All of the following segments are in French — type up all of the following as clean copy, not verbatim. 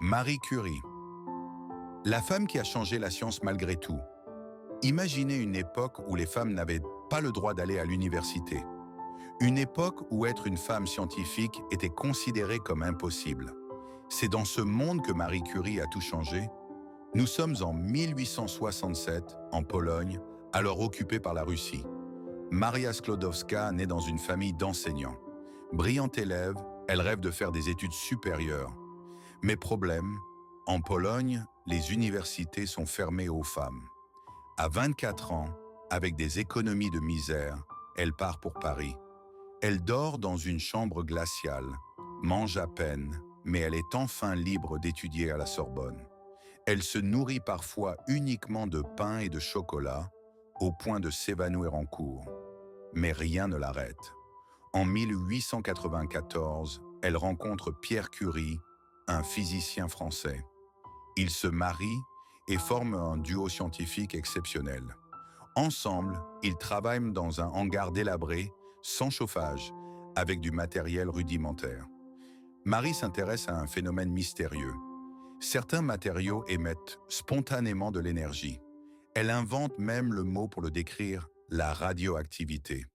Marie Curie, la femme qui a changé la science malgré tout. Imaginez une époque où les femmes n'avaient pas le droit d'aller à l'université. Une époque où être une femme scientifique était considéré comme impossible. C'est dans ce monde que Marie Curie a tout changé. Nous sommes en 1867, en Pologne, alors occupée par la Russie. Maria Sklodowska naît dans une famille d'enseignants. Brillante élève, elle rêve de faire des études supérieures. Mais problème, en Pologne, les universités sont fermées aux femmes. À 24 ans, avec des économies de misère, elle part pour Paris. Elle dort dans une chambre glaciale, mange à peine, mais elle est enfin libre d'étudier à la Sorbonne. Elle se nourrit parfois uniquement de pain et de chocolat, au point de s'évanouir en cours. Mais rien ne l'arrête. En 1894, elle rencontre Pierre Curie, un physicien français. Ils se marient et forment un duo scientifique exceptionnel. Ensemble, ils travaillent dans un hangar délabré, sans chauffage, avec du matériel rudimentaire. Marie s'intéresse à un phénomène mystérieux. Certains matériaux émettent spontanément de l'énergie. Elle invente même le mot pour le décrire, la radioactivité.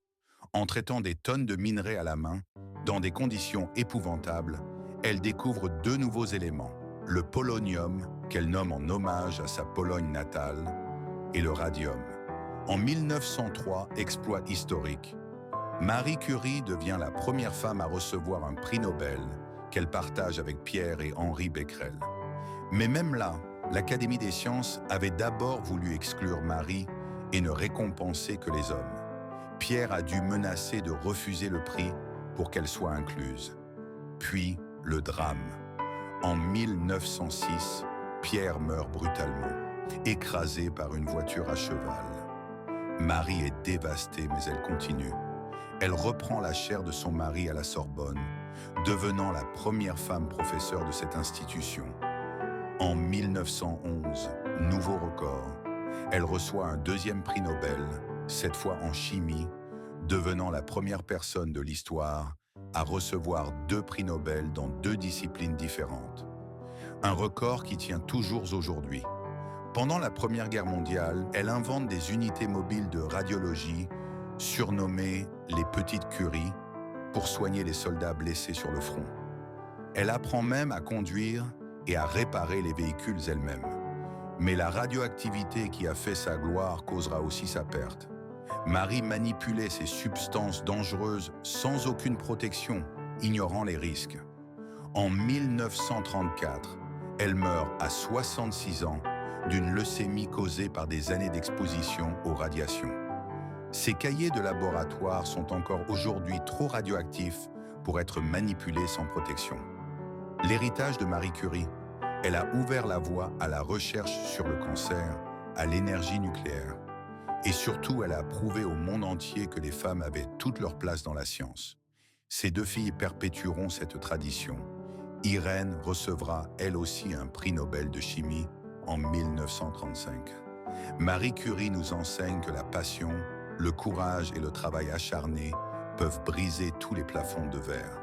En traitant des tonnes de minerais à la main, dans des conditions épouvantables, elle découvre deux nouveaux éléments, le polonium, qu'elle nomme en hommage à sa Pologne natale, et le radium. En 1903, exploit historique, Marie Curie devient la première femme à recevoir un prix Nobel qu'elle partage avec Pierre et Henri Becquerel. Mais même là, l'Académie des sciences avait d'abord voulu exclure Marie et ne récompenser que les hommes. Pierre a dû menacer de refuser le prix pour qu'elle soit incluse. Puis, le drame. En 1906, Pierre meurt brutalement, écrasé par une voiture à cheval. Marie est dévastée, mais elle continue. Elle reprend la chaire de son mari à la Sorbonne, devenant la première femme professeure de cette institution. En 1911, nouveau record. Elle reçoit un deuxième prix Nobel, cette fois en chimie, devenant la première personne de l'histoire à recevoir 2 prix Nobel dans 2 disciplines différentes. Un record qui tient toujours aujourd'hui. Pendant la Première Guerre mondiale, elle invente des unités mobiles de radiologie, surnommées les Petites Curies, pour soigner les soldats blessés sur le front. Elle apprend même à conduire et à réparer les véhicules elle-même. Mais la radioactivité qui a fait sa gloire causera aussi sa perte. Marie manipulait ces substances dangereuses sans aucune protection, ignorant les risques. En 1934, elle meurt à 66 ans d'une leucémie causée par des années d'exposition aux radiations. Ces cahiers de laboratoire sont encore aujourd'hui trop radioactifs pour être manipulés sans protection. L'héritage de Marie Curie, elle a ouvert la voie à la recherche sur le cancer, à l'énergie nucléaire. Et surtout, elle a prouvé au monde entier que les femmes avaient toute leur place dans la science. Ces 2 filles perpétueront cette tradition. Irène recevra elle aussi un prix Nobel de chimie en 1935. Marie Curie nous enseigne que la passion, le courage et le travail acharné peuvent briser tous les plafonds de verre.